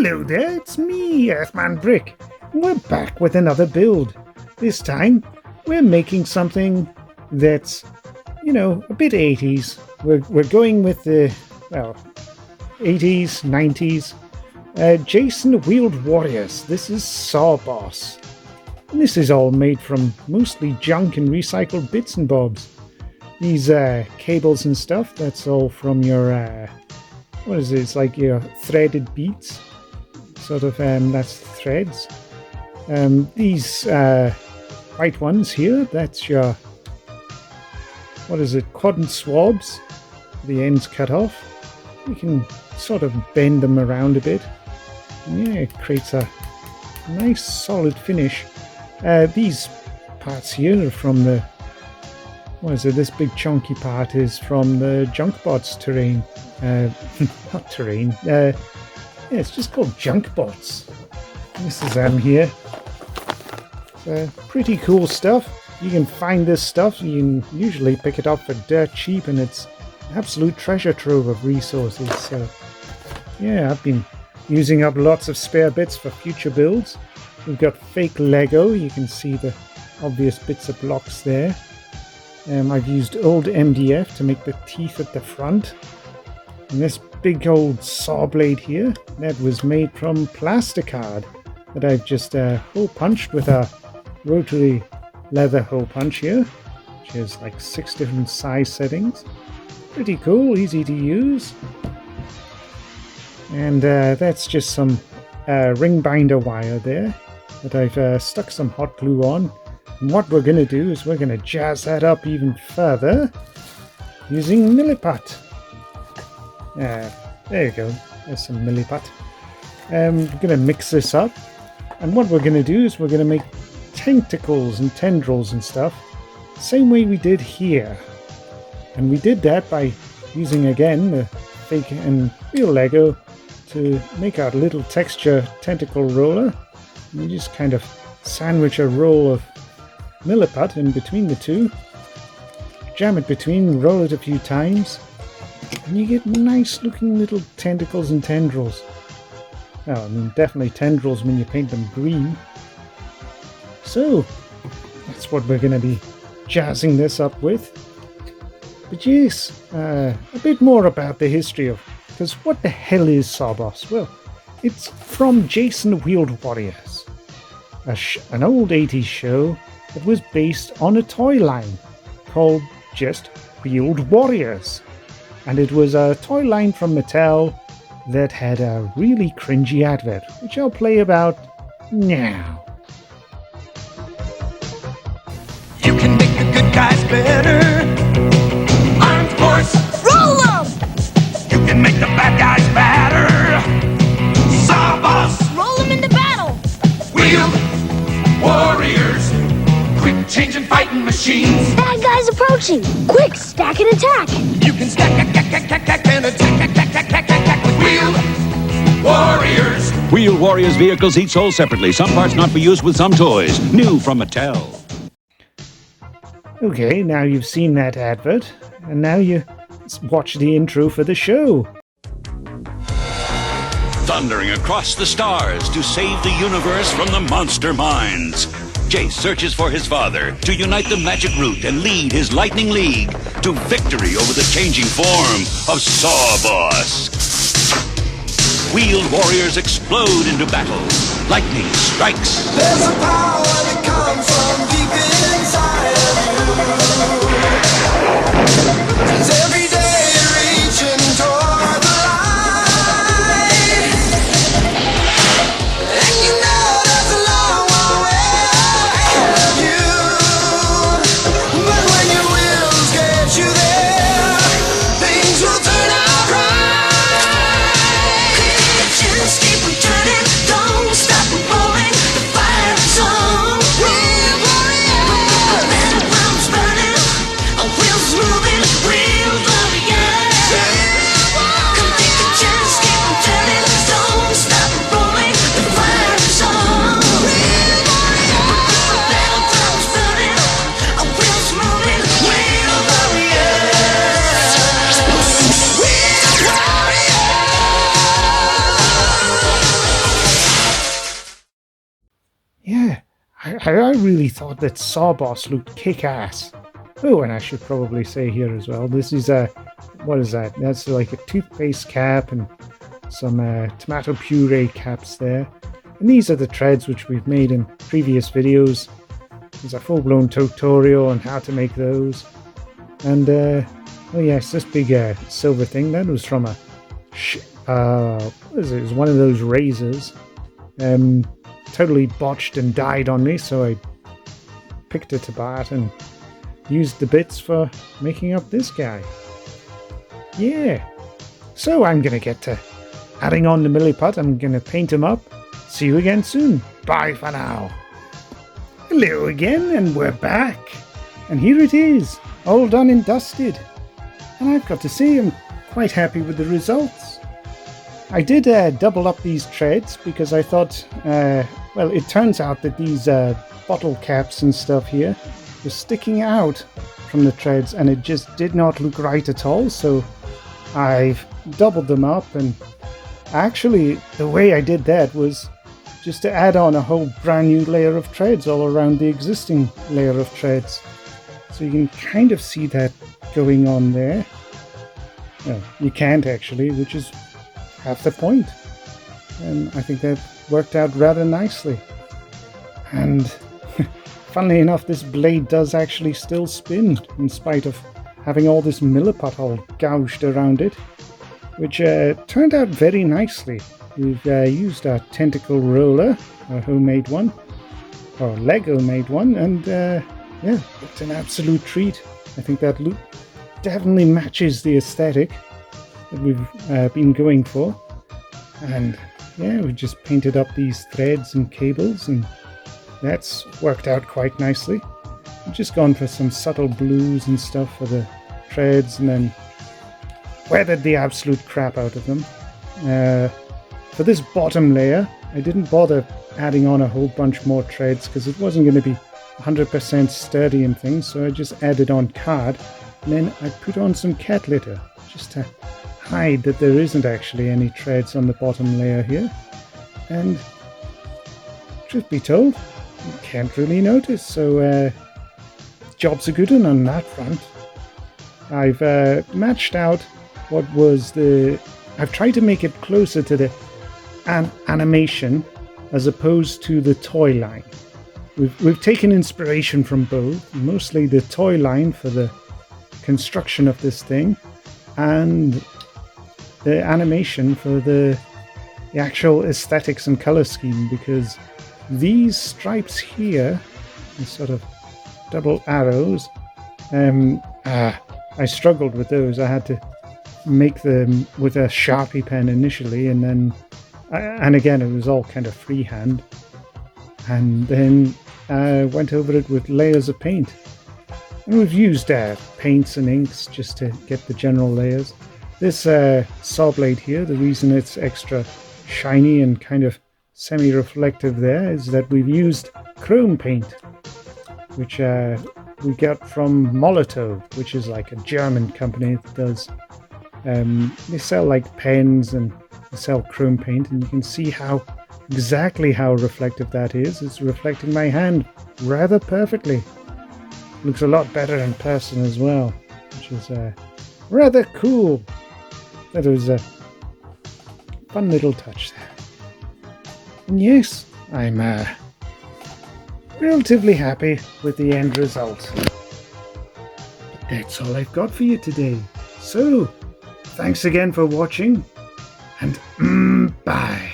Hello there, it's me, earthmanbrick. We're back with another build. This time, we're making something that's, a bit 80s. We're going with the, 80s, 90s. Jayce and the Wheeled Warriors. This is Sawboss. And this is all made from mostly junk and recycled bits and bobs. These cables and stuff, that's all from your, what is it? It's like your threaded beads. Sort of, that's threads. These white ones here, that's your, quadrant swabs. The ends cut off. You can sort of bend them around a bit. And yeah, it creates a nice solid finish. These parts here are from the, this big chunky part is from the Junkbots terrain. Not terrain. Yeah, it's just called Junkbots. This is them here. Pretty cool stuff. You can find this stuff. You can usually pick it up for dirt cheap, and it's an absolute treasure trove of resources. So, yeah, I've been using up lots of spare bits for future builds. We've got fake Lego. You can see the obvious bits of blocks there. I've used old MDF to make the teeth at the front. And this big old saw blade here, that was made from plasticard that I've just hole punched with a rotary leather hole punch here, which has like 6 different size settings. Pretty cool, easy to use. And that's just some ring binder wire there that I've stuck some hot glue on. And what we're going to do is we're going to jazz that up even further using milliput. There you go, there's some milliput. We're going to mix this up, and what we're going to do is we're going to make tentacles and tendrils and stuff, same way we did here. And we did that by using again the fake and real Lego to make our little texture tentacle roller. And you just kind of sandwich a roll of milliput in between the two, jam it between, roll it a few times, and you get nice looking little tentacles and tendrils. Well, I mean, definitely tendrils when you paint them green. So, that's what we're going to be jazzing this up with. But yes, a bit more about the history of, because what the hell is Sawboss? Well, it's from Jayce and the Wheeled Warriors, an old 80s show that was based on a toy line called just Wheeled Warriors. And it was a toy line from Mattel that had a really cringy advert, which I'll play about now. You can make the good guys better. Armed force, roll them! You can make the bad guys badder. Sawboss, roll them into battle. Wheeled warriors, quick changing fighting machines. Bad guys approaching. Quick, stack and attack. You can stack and attack with Wheeled Warriors. Wheeled Warriors vehicles each sold separately. Some parts not for use with some toys. New from Mattel. Okay, now you've seen that advert, and now you watch the intro for the show. Thundering across the stars to save the universe from the monster minds. Jayce searches for his father to unite the magic root and lead his lightning league to victory over the changing form of Sawboss. Wheeled warriors explode into battle. Lightning strikes. There's a power that comes from deep inside of you. It's every day reaching toward the light. And you know there's a long way ahead of you. But when your wheels get you there, things will turn out right. Just keep on turning, don't stop rolling. The fire is on. Wheel warrior. I really thought that Sawboss looked kick-ass. Oh, and I should probably say here as well, this is a, what is that? That's like a toothpaste cap and some tomato puree caps there. And these are the threads which we've made in previous videos. There's a full-blown tutorial on how to make those. And, oh yes, this big silver thing, that was from a, what is it? It was one of those razors. Totally botched and died on me, so I picked it apart and used the bits for making up this guy. Yeah. So I'm going to get to adding on the milliput. I'm going to paint him up. See you again soon. Bye for now. Hello again, and we're back. And here it is, all done and dusted. And I've got to say, I'm quite happy with the results. I did double up these threads because I thought, well, it turns out that these bottle caps and stuff here were sticking out from the threads, and it just did not look right at all. So I've doubled them up, and actually the way I did that was just to add on a whole brand new layer of threads all around the existing layer of threads. So you can kind of see that going on there. Well, you can't actually, which is half the point. And I think that worked out rather nicely. And funnily enough, this blade does actually still spin in spite of having all this milliput all gouged around it, which turned out very nicely. We've used a tentacle roller, a homemade one, or Lego made one, and yeah, it's an absolute treat. I think that look definitely matches the aesthetic that we've been going for. And yeah, we just painted up these threads and cables, and that's worked out quite nicely. We've just gone for some subtle blues and stuff for the threads, and then weathered the absolute crap out of them. For this bottom layer, I didn't bother adding on a whole bunch more threads because it wasn't going to be 100% sturdy and things, so I just added on card, and then I put on some cat litter just to hide that there isn't actually any threads on the bottom layer here. And truth be told, you can't really notice, so job's a good one on that front. I've matched out what was the... I've tried to make it closer to the animation as opposed to the toy line. We've taken inspiration from both, mostly the toy line for the construction of this thing, and the animation for the actual aesthetics and color scheme, because these stripes here, these sort of double arrows, I struggled with those. I had to make them with a Sharpie pen initially, and then and again it was all kind of freehand, and then went over it with layers of paint. And we've used paints and inks just to get the general layers. This sawblade here, the reason it's extra shiny and kind of semi-reflective there is that we've used chrome paint, which we got from Molotov, which is like a German company that does, they sell like pens and they sell chrome paint, and you can see exactly how reflective that is. It's reflecting my hand rather perfectly. Looks a lot better in person as well, which is rather cool. That was a fun little touch there. And yes, I'm relatively happy with the end result. But that's all I've got for you today. So, thanks again for watching, and bye.